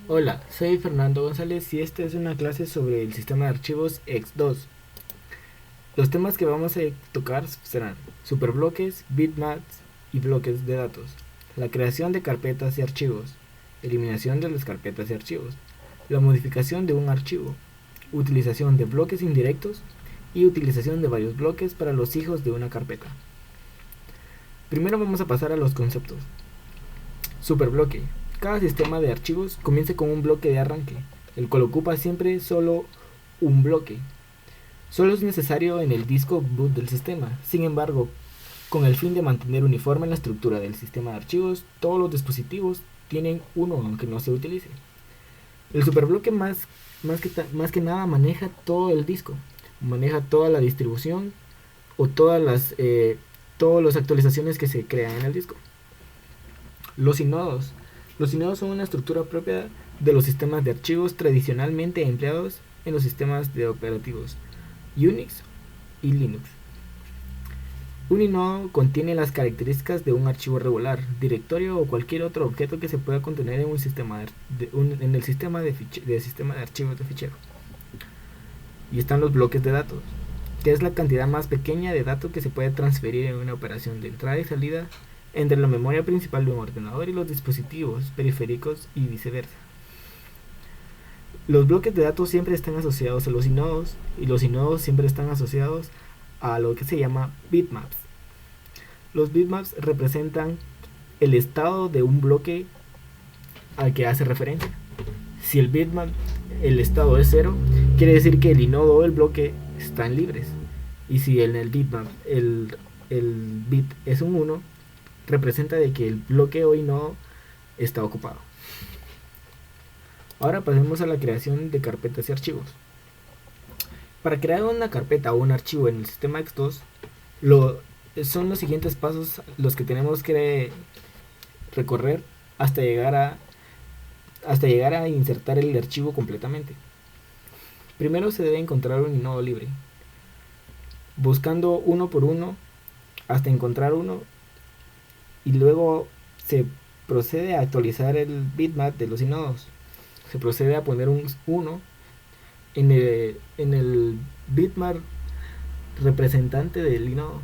Hola, soy Fernando González y esta es una clase sobre el sistema de archivos X2. Los temas que vamos a tocar serán superbloques, bitmaps y bloques de datos, la creación de carpetas y archivos, eliminación de las carpetas y archivos, la modificación de un archivo, utilización de bloques indirectos y utilización de varios bloques para los hijos de una carpeta. Primero vamos a pasar a los conceptos. Superbloque. Cada sistema de archivos comienza con un bloque de arranque, el cual ocupa siempre solo un bloque. Solo es necesario en el disco boot del sistema. Sin embargo, con el fin de mantener uniforme la estructura del sistema de archivos, todos los dispositivos tienen uno aunque no se utilice. El superbloque más que nada maneja todo el disco, maneja toda la distribución o todas las actualizaciones que se crean en el disco. Los inodos. Los inodos son una estructura propia de los sistemas de archivos tradicionalmente empleados en los sistemas de operativos Unix y Linux. Un inodo contiene las características de un archivo regular, directorio o cualquier otro objeto que se pueda contener en en el sistema de archivos de fichero. Y están los bloques de datos, que es la cantidad más pequeña de datos que se puede transferir en una operación de entrada y salida entre la memoria principal de un ordenador y los dispositivos periféricos y viceversa. Los bloques de datos siempre están asociados a los inodos y los inodos siempre están asociados a lo que se llama bitmaps. Los bitmaps representan el estado de un bloque al que hace referencia. Si el bitmap, el estado es 0, quiere decir que el inodo o el bloque están libres. Y si en el bitmap el bit es un 1, representa de que el bloque o inodo está ocupado. Ahora pasemos a la creación de carpetas y archivos. Para crear una carpeta o un archivo en el sistema X2, son los siguientes pasos los que tenemos que recorrer hasta llegar a insertar el archivo completamente. Primero se debe encontrar un inodo libre, buscando uno por uno hasta encontrar uno, y luego se procede a actualizar el bitmap de los inodos. Se procede a poner un 1 en el bitmap representante del inodo.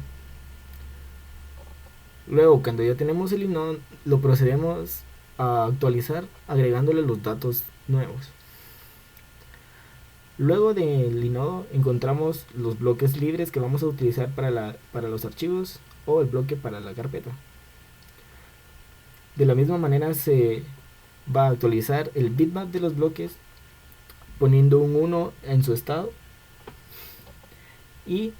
Luego, cuando ya tenemos el inodo, lo procedemos a actualizar agregándole los datos nuevos. Luego del inodo encontramos los bloques libres que vamos a utilizar para los archivos o el bloque para la carpeta. De la misma manera se va a actualizar el bitmap de los bloques poniendo un 1 en su estado, y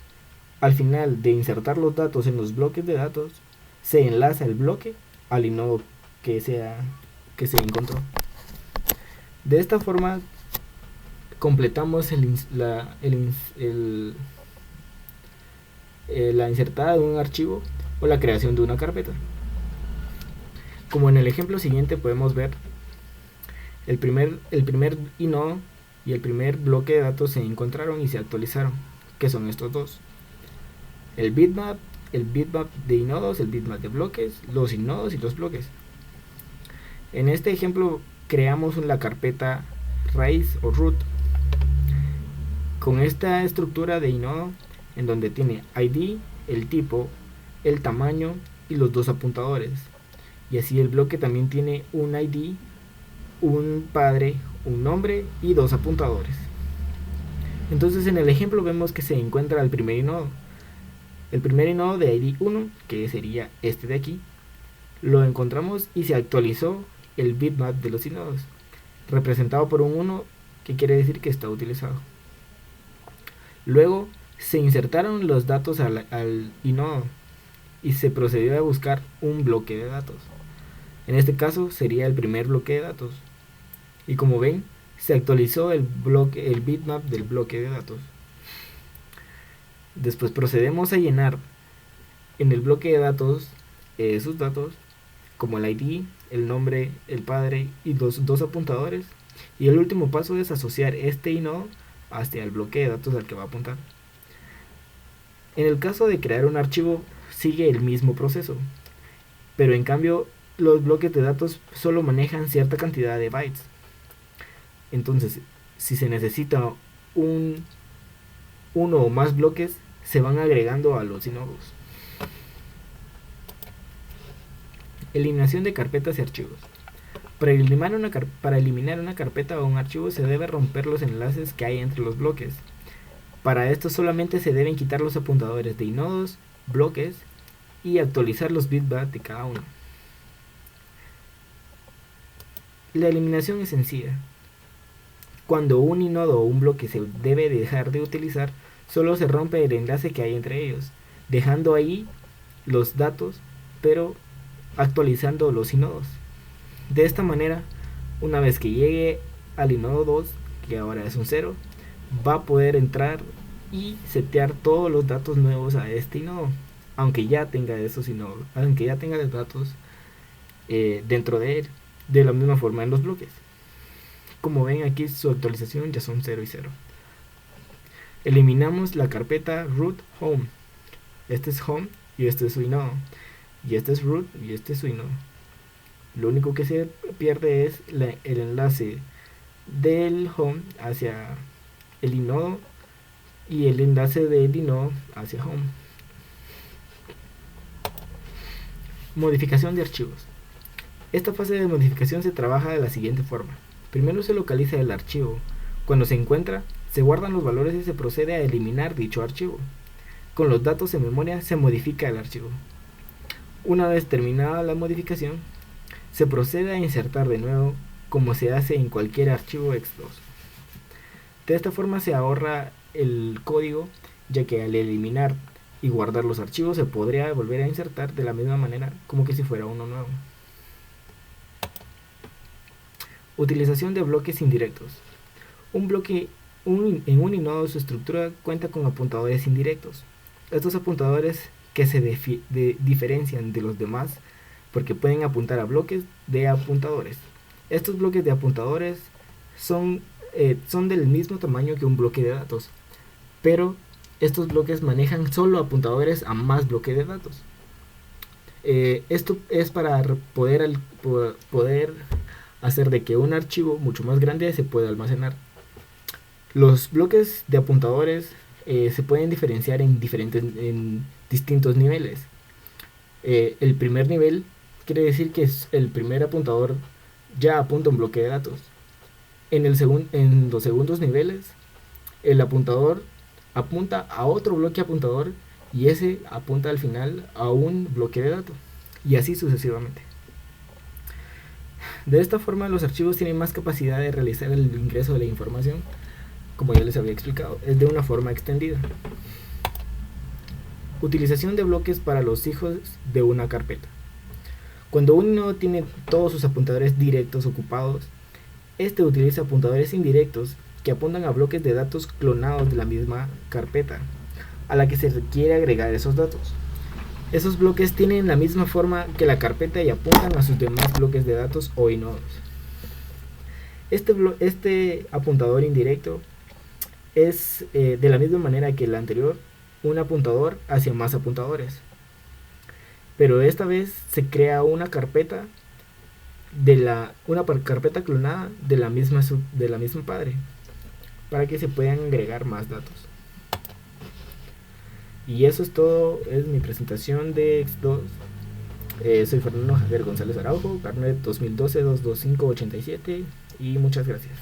al final de insertar los datos en los bloques de datos se enlaza el bloque al inodo que se encontró. De esta forma completamos la insertada de un archivo o la creación de una carpeta. Como en el ejemplo siguiente podemos ver, el primer inodo y el primer bloque de datos se encontraron y se actualizaron, que son estos dos: el bitmap de inodos, el bitmap de bloques, los inodos y los bloques. En este ejemplo creamos la carpeta raíz o root con esta estructura de inodo en donde tiene ID, el tipo, el tamaño y los dos apuntadores. Y así el bloque también tiene un ID, un padre, un nombre y dos apuntadores. Entonces en el ejemplo vemos que se encuentra el primer inodo. El primer inodo de ID 1, que sería este de aquí, lo encontramos y se actualizó el bitmap de los inodos, representado por un 1, que quiere decir que está utilizado. Luego se insertaron los datos al inodo y se procedió a buscar un bloque de datos. En este caso sería el primer bloque de datos. Y como ven, se actualizó el bitmap del bloque de datos. Después procedemos a llenar en el bloque de datos sus datos, como el ID, el nombre, el padre y los dos apuntadores. Y el último paso es asociar este inodo hacia el bloque de datos al que va a apuntar. En el caso de crear un archivo sigue el mismo proceso, pero en cambio los bloques de datos solo manejan cierta cantidad de bytes. Entonces, si se necesita uno o más bloques, se van agregando a los nodos. Eliminación de carpetas y archivos. Para eliminar una carpeta o un archivo se debe romper los enlaces que hay entre los bloques. Para esto solamente se deben quitar los apuntadores de inodos, bloques y actualizar los bitmaps de cada uno. La eliminación es sencilla. Cuando un inodo o un bloque se debe dejar de utilizar, solo se rompe el enlace que hay entre ellos, dejando ahí los datos, pero actualizando los inodos. De esta manera, una vez que llegue al inodo 2, que ahora es un 0, va a poder entrar y setear todos los datos nuevos a este inodo, aunque ya tenga esos inodos, aunque ya tenga los datos dentro de él, de la misma forma en los bloques. Como ven aquí, su actualización ya son 0 y 0. Eliminamos la carpeta root home. Este es home y este es su inodo, y este es root y este es su inodo. Lo único que se pierde es el enlace del home hacia el inodo y el enlace del inodo hacia home. Modificación de archivos. Esta fase de modificación se trabaja de la siguiente forma. Primero se localiza el archivo. Cuando se encuentra, se guardan los valores y se procede a eliminar dicho archivo. Con los datos en memoria se modifica el archivo. Una vez terminada la modificación, se procede a insertar de nuevo, como se hace en cualquier archivo X2. De esta forma se ahorra el código, ya que al eliminar y guardar los archivos se podría volver a insertar de la misma manera como que si fuera uno nuevo. Utilización de bloques indirectos. Un bloque en un inodo, su estructura cuenta con apuntadores indirectos. Estos apuntadores que se diferencian de los demás porque pueden apuntar a bloques de apuntadores. Estos bloques de apuntadores son del mismo tamaño que un bloque de datos, pero estos bloques manejan solo apuntadores a más bloques de datos. Esto es para poder hacer de que un archivo mucho más grande se pueda almacenar. Los bloques de apuntadores se pueden diferenciar en distintos niveles. El primer nivel quiere decir que el primer apuntador ya apunta un bloque de datos. En los segundos niveles, el apuntador apunta a otro bloque apuntador y ese apunta al final a un bloque de datos, y así sucesivamente. De esta forma, los archivos tienen más capacidad de realizar el ingreso de la información, como ya les había explicado, es de una forma extendida. Utilización de bloques para los hijos de una carpeta. Cuando uno tiene todos sus apuntadores directos ocupados, este utiliza apuntadores indirectos que apuntan a bloques de datos clonados de la misma carpeta a la que se requiere agregar esos datos. Esos bloques tienen la misma forma que la carpeta y apuntan a sus demás bloques de datos o inodos. Este apuntador indirecto es de la misma manera que el anterior, un apuntador hacia más apuntadores, pero esta vez se crea una carpeta carpeta clonada de la misma padre para que se puedan agregar más datos. Y eso es todo, es mi presentación de X2. Soy Fernando Javier González Araujo, carnet 2012-22587, y muchas gracias.